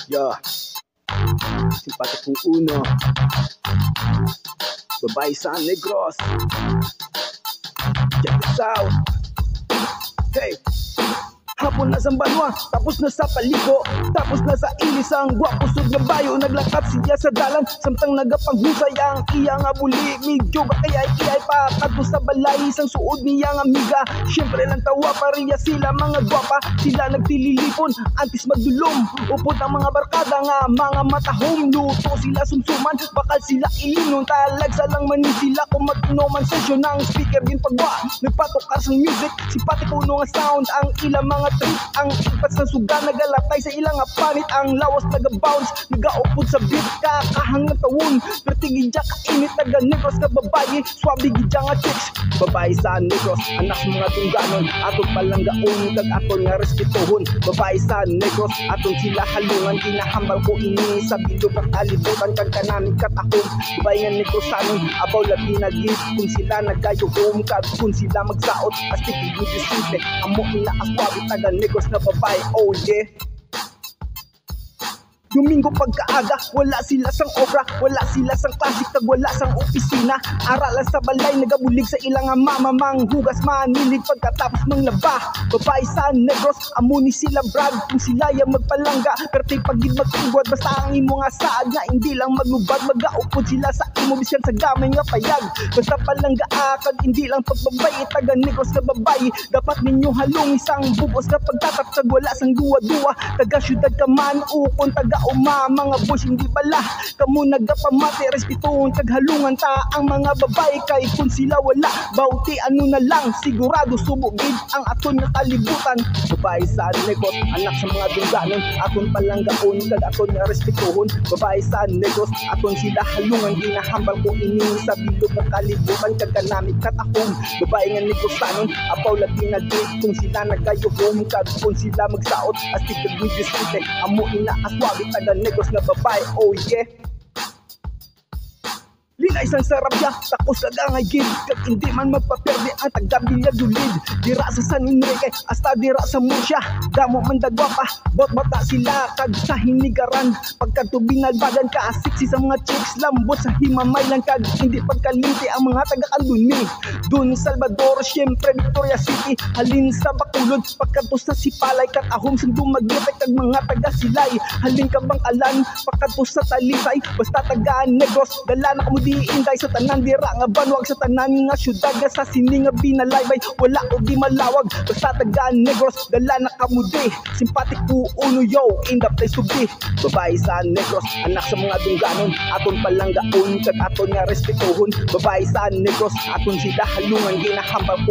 Yeah, simpati kong uno, babae sa Negros. Check this out. Hey, hapon na sa banwa, tapos na sa paligo, tapos na sa ilis ang gwapusod ng bayo. Naglakad siya sa dalan, samtang nagapanghusay ang iyang abuli. Medyo ba kaya iyay pa kadto sa balay, isang suod niyang amiga. Siyempre lang tawa, pariya sila mga gwapa. Sila nagtililipon, antis magdulong. Upod ang mga barkada nga, mga matahong. Luto sila sumsuman, bakal sila ilinon. Talagsa lang manin sila kung mag-inoman session ng speaker din pagwa. Nagpatokar sa music, simpati kuno nga sound. Ang ilang mga trip, ang ipas ng suga nagalatay sa ilang panit. Ang lawas nagabounce, nagaupod sa beat, kakahang ng tawon. Pertigid dya kainit, taga-Negros na babae, swabe gidya nga chicks. Babae sa Negros, anak mga tungganon, atong palanggaon, kag aton nga respetuhon. Babae sa Negros, aton sila halungan, kinahambal ko ini sa bilog ng kalibutan, kag kanaming katahong. Babae nga Negrosanon, abaw labi nagis, kung sila nagayuhom, kag kung sila magsaot, astig igudyo simple, amo ina aswabe, taga-Negros na babae, oh yeah. Domingo pagkaaga, wala sila sang obra, wala sila sang klasik, kag wala sang opisina. Aralan sa balay, nagabulig sa ilang mama, manghugas manilig pagkatapos manglaba. Babae sa Negros, amuni sila brad, kung sila yung magpalangga. Perti pagid magtugwad, basta ang imo nga saad nga, hindi lang maglubad. Magaupod sila sa imo, bisyan sa gamay nga payag. Basta palangga kag hindi lang pagbabay, taga-Negros na babae. Dapat ninyo halong isang bubos na pagtatapsag, wala sang duwa-duwa. Taga-syudad ka man, ukon taga mga boys hindi bala kamo nagapamati, respetuhon kag halungan ta ang mga babae. Kay kung sila wala bauti ano na lang, sigurado subugid ang aton nga kalibutan. Babae sa Negros, anak sa mga dungganon, aton palanggaon kag aton nga respetuhon. Babae sa Negros, aton sila halungan, ginahambal ko ini sa bilog ng kalibutan, kag kanami katahong. Babae nga Negrosanon, apaw labi nagit, kung sila nagayuhom, kag kung sila magsaot, astig kag video sinte, amo ina aswabi, taga-Negros na babae, oh yeah. Lina isang sarabya, takos kagangay gid, kag hindi man magpaperde ang taga-Bilyag Dulid. Dira sa San Enrique, hasta dira sa Murcia, damo man dagwapa, bot-bota sila kag sa hinigaran. Pagkadto binalbagan ka, sexy sa mga chicks, lambot sa himamaylan, kag hindi pagkalinti ang mga taga-Anduni. Dun Salvador, syempre Victoria City, halin sa Bacolod, pagkadto sa Sipalay, katahom sa Dumaguete, kag mga taga-Silay. Halin ka bang alan, pagkadto sa Talisay, basta taga-Negros, dala na kamo inday sa tanan dira nga banwag, sa tanan nga syudad nga sa sining nga binalaybay, wala og di malawag. Basta taga-Negros, dala na kamudi, simpatik ko uno yo, in the place to be. Babae sa Negros, anak sa mga dungganon, aton palanggaon kag aton nga respetuhon. Babae sa Negros, aton sila halungan, ginahambal ko